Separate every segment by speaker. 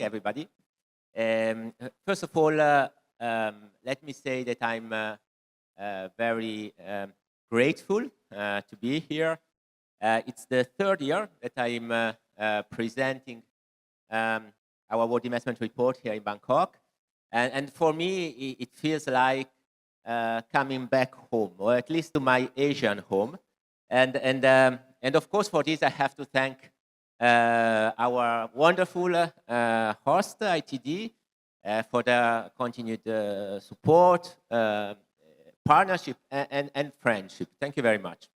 Speaker 1: everybody. First of all, let me say that I'm very grateful to be here. It's the third year that I'm presenting our World Investment Report here in Bangkok. And for me, it feels like coming back home, or at least to my Asian home. And of course, for this, I have to thank our wonderful host, ITD, for the continued support, partnership, and friendship. Thank you very much.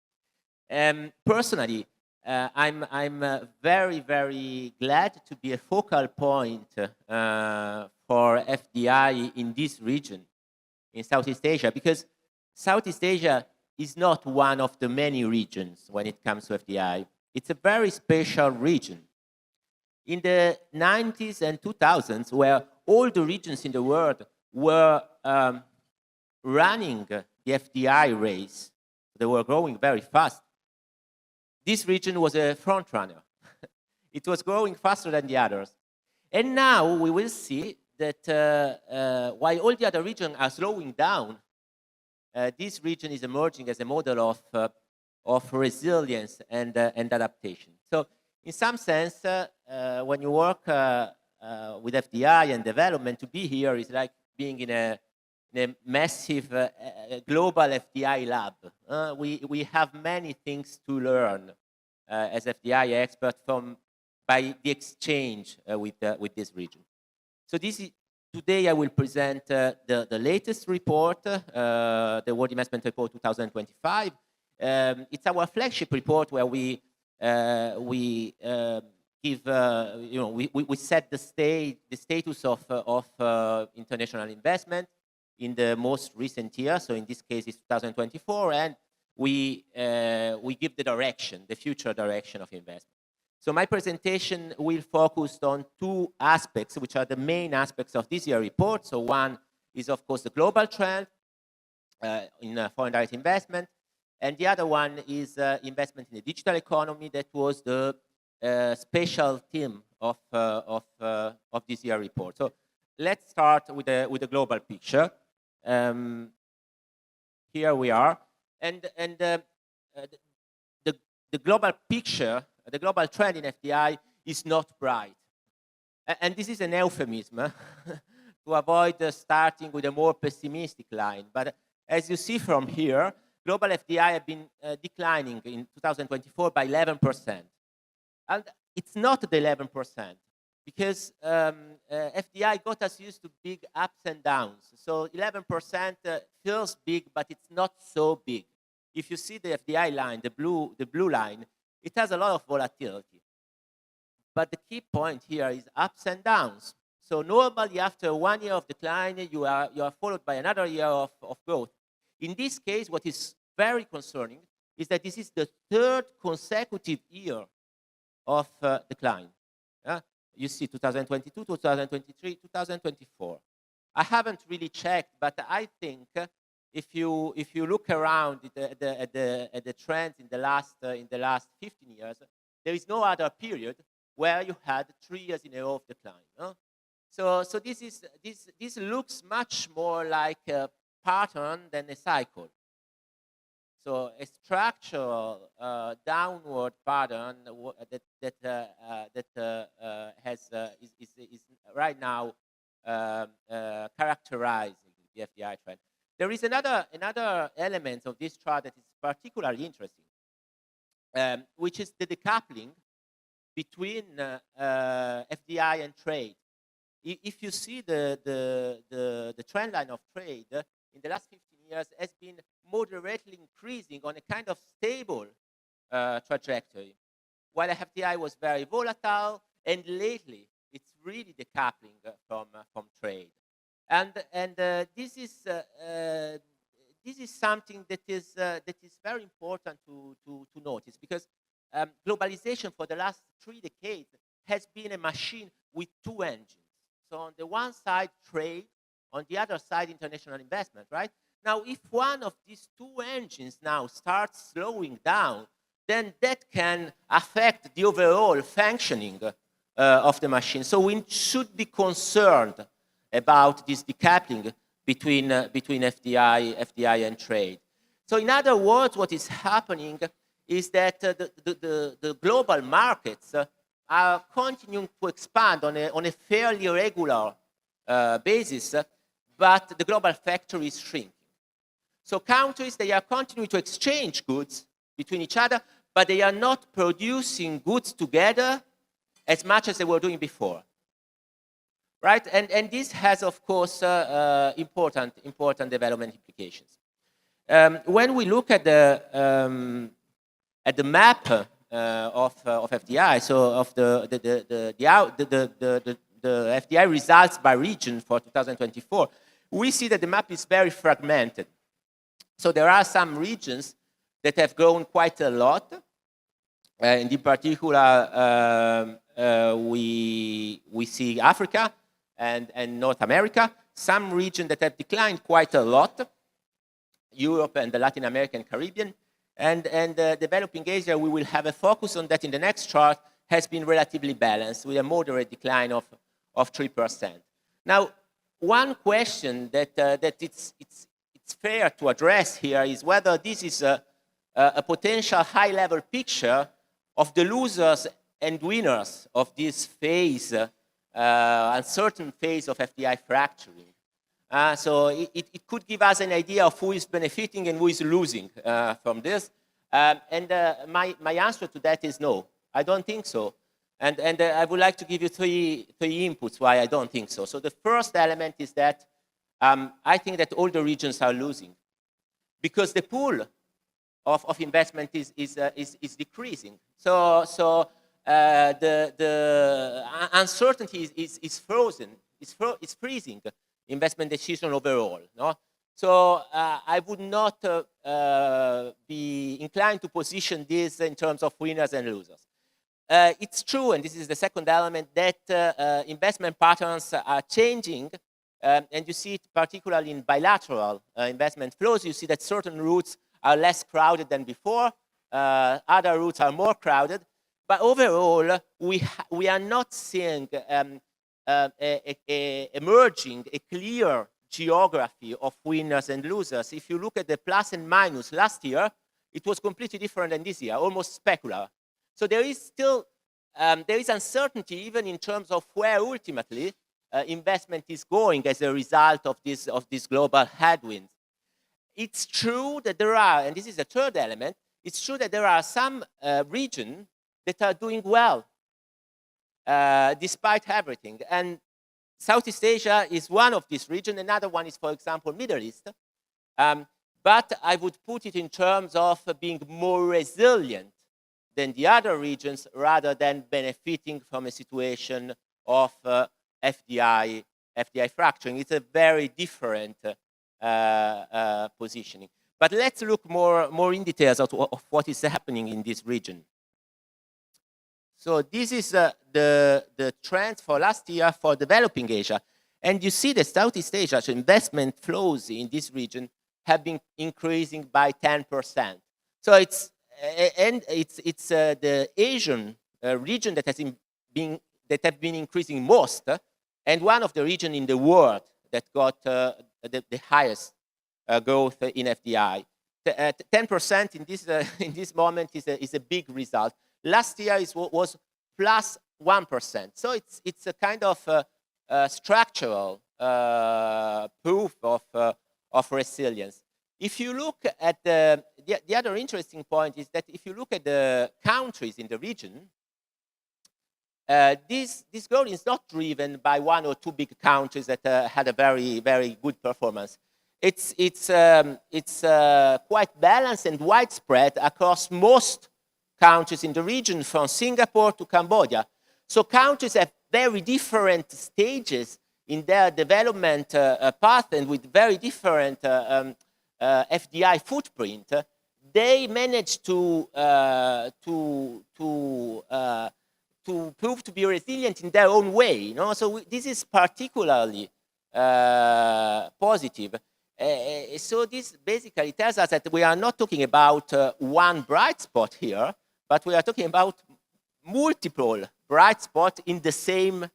Speaker 1: Personally, I'm very, very glad to be a focal point for FDI in this region, in Southeast Asia, because Southeast Asia is not one of the many regions when it comes to FDI. It's a very special region. In the 90s and 2000s, where all the regions in the world were running the FDI race, they were growing very fast, this region was a front runner. It was growing faster than the others. And now we will see that while all the other regions are slowing down, this region is emerging as a model of resilience and adaptation. So in some sense, when you work with FDI and development, to be here is like being in a massive global FDI lab. We have many things to learn as FDI experts by the exchange with this region. So today I will present the latest report, the World Investment Report 2025. It's our flagship report where we give, we set the status of international investment in the most recent year. So in this case, it's 2024, and we give the direction, the future direction of investment. So my presentation will focus on two aspects, which are the main aspects of this year's report. So one is, of course, the global trend in foreign direct investment, and the other one is investment in the digital economy. That was the special theme of this year's report. So let's start with the global picture. Here we are, and the global picture, the global trend in FDI is not bright, and this is an euphemism to avoid starting with a more pessimistic line. But as you see from here, global FDI have been declining in 2024 by 11%, and it's not the 11%. Because FDI got us used to big ups and downs. So 11% feels big, but it's not so big. If you see the FDI line, the blue line, it has a lot of volatility. But the key point here is ups and downs. So normally after 1 year of decline, you are followed by another year of growth. In this case, what is very concerning is that this is the third consecutive year of decline. You see 2022, 2023, 2024. I haven't really checked, but I think if you look around at the trends in the last 15 years, there is no other period where you had 3 years in a row of decline. So this looks much more like a pattern than a cycle. So a structural downward pattern that is right now characterizing the FDI trend. There is another element of this chart that is particularly interesting, which is the decoupling between FDI and trade. If you see the trend line of trade in the last 15 years has been moderately increasing on a kind of stable trajectory, while FDI was very volatile, and lately it's really decoupling from trade. And this is something that is very important to notice, because globalization for the last 3 decades has been a machine with two engines. So on the one side, trade, on the other side, international investment, right? Now, if one of these two engines now starts slowing down, then that can affect the overall functioning of the machine. So we should be concerned about this decoupling between FDI and trade. So in other words, what is happening is that the global markets are continuing to expand on a fairly regular basis, but the global factory is shrinking. So countries, they are continuing to exchange goods between each other, but they are not producing goods together as much as they were doing before. Right? And this has, of course, important development implications. When we look at the map of FDI, so of the FDI results by region for 2024, we see that the map is very fragmented. So there are some regions that have grown quite a lot, and in particular, we see Africa and North America. Some regions that have declined quite a lot, Europe and the Latin American Caribbean, and developing Asia, we will have a focus on that in the next chart, has been relatively balanced with a moderate decline of 3%. Now, one question that it's fair to address here is whether this is a potential high-level picture of the losers and winners of this phase, uncertain phase of FDI fracturing. So it could give us an idea of who is benefiting and who is losing from this. And my answer to that is no, I don't think so. And I would like to give you three inputs why I don't think so. So the first element is that I think that all the regions are losing because the pool of investment is decreasing. So the uncertainty is frozen, is freezing investment decision overall. No? So I would not be inclined to position this in terms of winners and losers. It's true, and this is the second element, that investment patterns are changing, and you see it particularly in bilateral investment flows. You see that certain routes are less crowded than before, other routes are more crowded, but overall, we are not seeing emerging a clear geography of winners and losers. If you look at the plus and minus last year, it was completely different than this year, almost specular. So there is still there is uncertainty even in terms of where ultimately investment is going as a result of this global headwinds. It's true that there are, and this is the third element, it's true that there are some regions that are doing well despite everything. And Southeast Asia is one of these regions. Another one is, for example, Middle East. But I would put it in terms of being more resilient than the other regions rather than benefiting from a situation of FDI fracturing. It's a very different positioning. But let's look more in details of what is happening in this region. So this is the trend for last year for developing Asia. And you see the Southeast Asia, so investment flows in this region have been increasing by 10%. So it's the Asian region that have been increasing most, and one of the regions in the world that got the highest growth in FDI. 10% in this moment is a big result. Last year was plus 1%. So it's a kind of structural proof of resilience. If you look at the other interesting point is that if you look at the countries in the region, this growth is not driven by one or two big countries that had a very, very good performance. It's quite balanced and widespread across most countries in the region, from Singapore to Cambodia. So countries have very different stages in their development path and with very different FDI footprint. They managed to prove to be resilient in their own way. You know? So this is particularly positive. So this basically tells us that we are not talking about one bright spot here, but we are talking about multiple bright spot in the same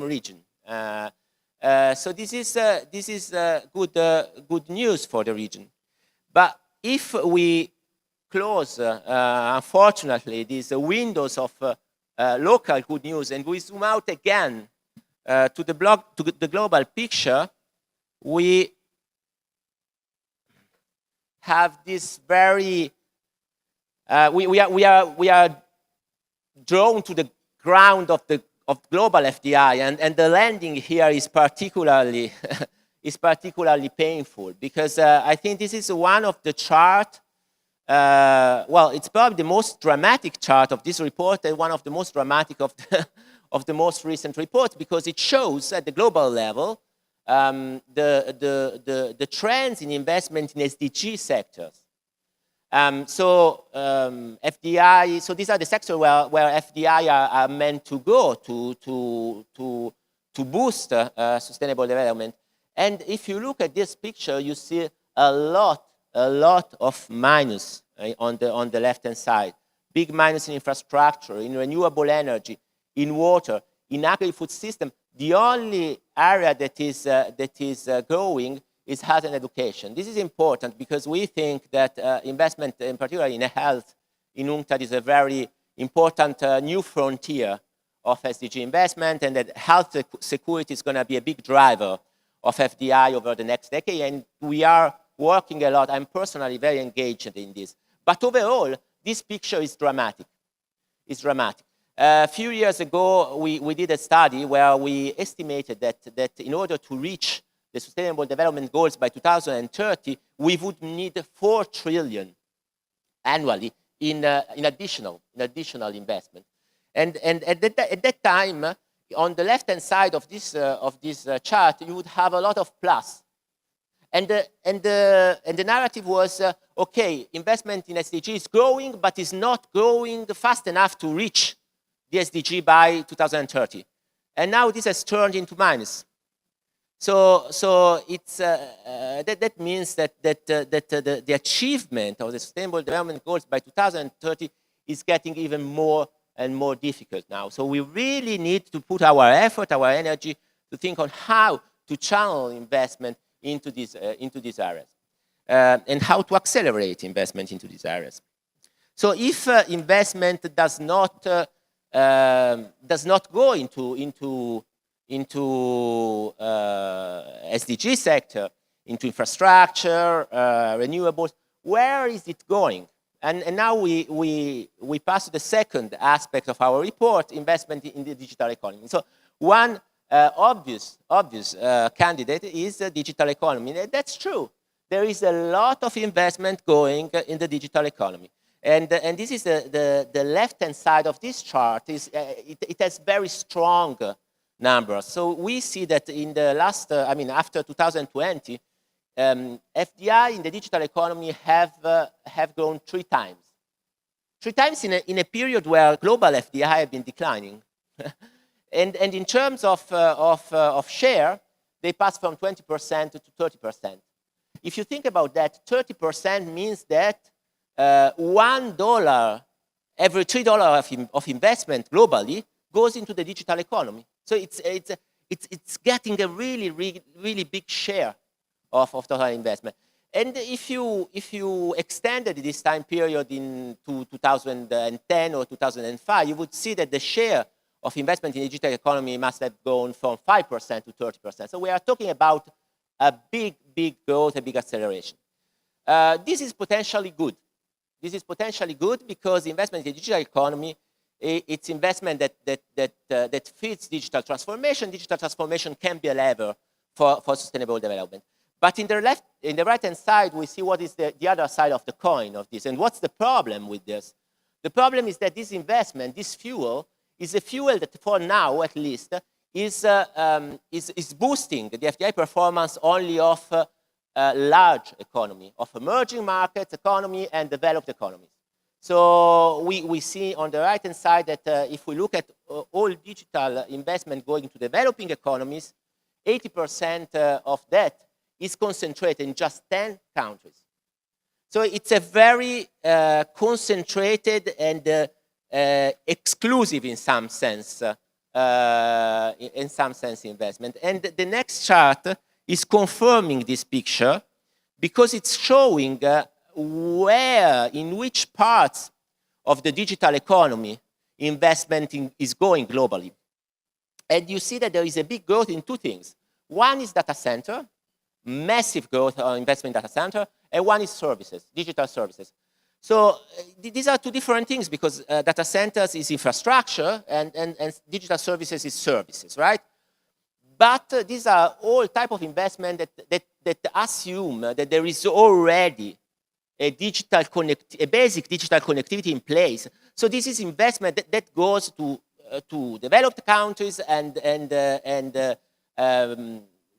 Speaker 1: region. So this is good news for the region. But if we close, unfortunately, these windows of local good news, and we zoom out again to the global picture, we have this very we are drawn to the ground of global FDI, and the landing here is particularly painful, because I think this is one of the chart. Well, it's probably the most dramatic chart of this report, and one of the most dramatic of the most recent reports, because it shows at the global level the trends in investment in SDG sectors. FDI, so these are the sectors where FDI are meant to go to boost sustainable development. And if you look at this picture, you see a lot of minus on the left-hand side. Big minus in infrastructure, in renewable energy, in water, in agri-food system. The only area that is growing is health and education. This is important because we think that investment, in particular in health, in UNCTAD is a very important new frontier of SDG investment, and that health security is going to be a big driver of FDI over the next decade, and we are working a lot. I'm personally very engaged in this. But overall, this picture is dramatic. It's dramatic. A few years ago, we did a study where we estimated that in order to reach the Sustainable Development Goals by 2030, we would need 4 trillion annually in additional investment. And at that time, on the left-hand side of this chart, you would have a lot of plus. And the narrative was, okay, investment in SDG is growing, but is not growing fast enough to reach the SDG by 2030. And now this has turned into minus. So it's that means that the achievement of the Sustainable Development Goals by 2030 is getting even more and more difficult now. So we really need to put our effort, our energy, to think on how to channel investment into these areas, and how to accelerate investment into these areas. So if investment does not go into SDG sector, into infrastructure, renewables, where is it going? And now we pass to the second aspect of our report, investment in the digital economy. So one obvious candidate is the digital economy. And that's true. There is a lot of investment going in the digital economy. And this is the left-hand side of this chart. It has very strong numbers. So we see that in the last, after 2020, FDI in the digital economy have grown 3 times. 3 times in a period where global FDI have been declining. and in terms of share, they passed from 20% to 30%. If you think about that, 30% means that $1 every $3 of investment globally goes into the digital economy. So it's getting a really big share of total investment. And if you extended this time period into 2010 or 2005, you would see that the share of investment in the digital economy must have gone from 5% to 30%. So we are talking about a big growth, a big acceleration. This is potentially good. This is potentially good because investment in the digital economy, it's investment that feeds digital transformation. Digital transformation can be a lever for sustainable development. But in the right-hand side, we see what is the other side of the coin of this. And what's the problem with this? The problem is that this investment, this fuel, is a fuel that for now, at least, is boosting the FDI performance only of a large economy, of emerging markets economy and developed economies. So we see on the right-hand side that if we look at all digital investment going to developing economies, 80% of that is concentrated in just 10 countries. So it's a very concentrated and exclusive in some sense investment. And the next chart is confirming this picture because it's showing in which parts of the digital economy investment is going globally. And you see that there is a big growth in two things. One is data center, massive growth on investment in data center, and one is services, digital services. So these are two different things because data centers is infrastructure and digital services is services, right? But these are all type of investment that assume that there is already a basic digital connectivity in place. So this is investment that goes to developed countries and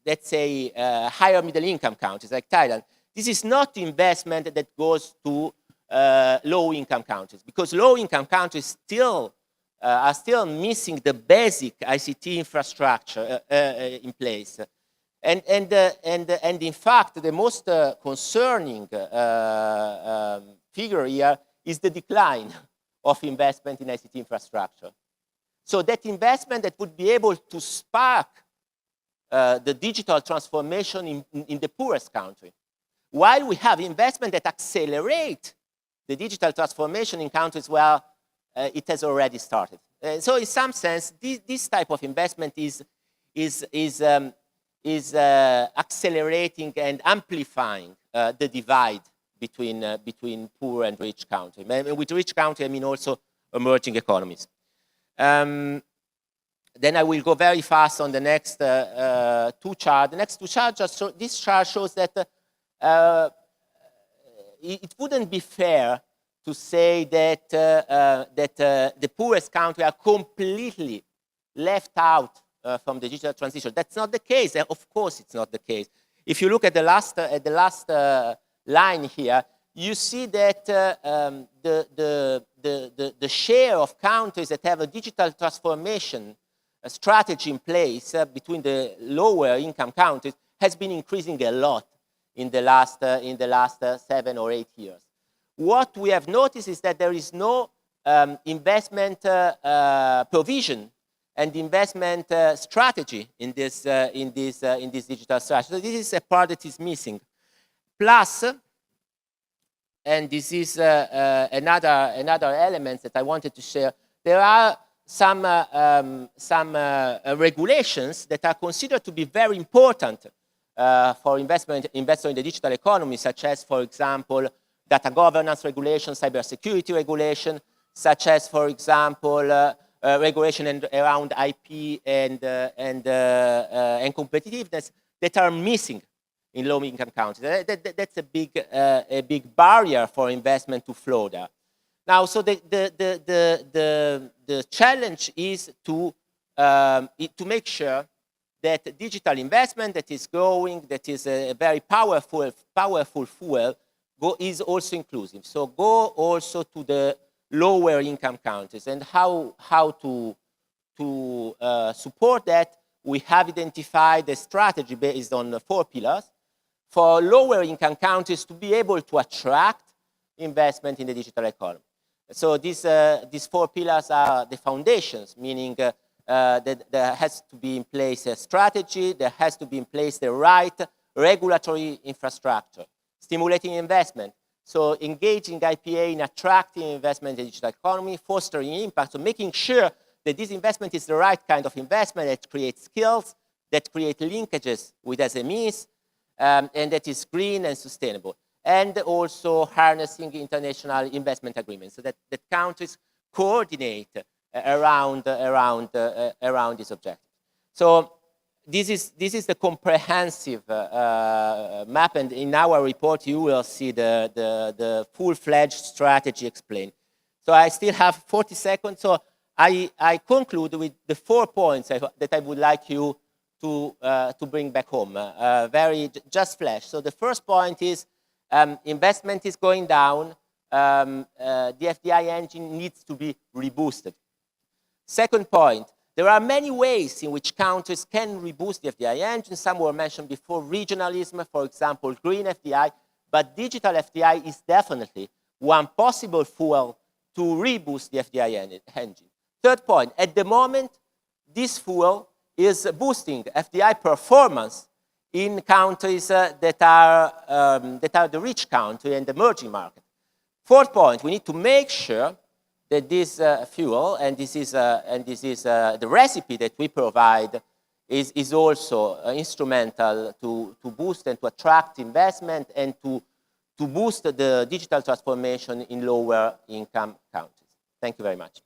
Speaker 1: let's say higher middle income countries like Thailand. This is not investment that goes to low income countries because low income countries are still missing the basic ICT infrastructure in place. And in fact, the most concerning figure here is the decline of investment in ICT infrastructure. So that investment that would be able to spark the digital transformation in the poorest country, while we have investment that accelerate the digital transformation in countries where it has already started. So in some sense, this type of investment is accelerating and amplifying the divide between poor and rich countries. With rich countries, I mean also emerging economies. Then I will go very fast on the next two charts. The next two charts, this chart shows that it wouldn't be fair to say that the poorest countries are completely left out from the digital transition. That's not the case. Of course, it's not the case. If you look at the last line here, you see that the share of countries that have a digital transformation strategy in place between the lower income countries has been increasing a lot in the last 7 or 8 years. What we have noticed is that there is no investment provision and investment strategy in this digital strategy. So this is a part that is missing. Plus, and this is another element that I wanted to share, there are some regulations that are considered to be very important for investor in the digital economy, such as, for example, data governance regulation, cybersecurity regulation, such as, for example, regulation around IP and competitiveness that are missing in low-income countries. That's a big barrier for investment to flow there. Now, so the challenge is to make sure that digital investment that is growing, that is a very powerful fuel, is also inclusive. So go also to the lower income countries. And how to support that, we have identified a strategy based on 4 pillars for lower income countries to be able to attract investment in the digital economy. So these 4 pillars are the foundations, meaning that there has to be in place a strategy, there has to be in place the right regulatory infrastructure, stimulating investment, so engaging IPA in attracting investment in the digital economy, fostering impact, so making sure that this investment is the right kind of investment that creates skills, that create linkages with SMEs, and that is green and sustainable. And also harnessing international investment agreements so that countries coordinate around this objective. So this is the comprehensive map, and in our report you will see the full-fledged strategy explained. So I still have 40 seconds, so I conclude with the 4 points that I would like you to bring back home. Just flash. So the first point is investment is going down. The FDI engine needs to be reboosted. Second point, there are many ways in which countries can reboost the FDI engine. Some were mentioned before, regionalism, for example, green FDI, but digital FDI is definitely one possible fuel to reboost the FDI engine. Third point, at the moment, this fuel is boosting FDI performance in countries that are the rich country and emerging market. Fourth point, we need to make sure that this fuel, and this is the recipe that we provide, is also instrumental to boost and to attract investment and to boost the digital transformation in lower income countries. Thank you very much.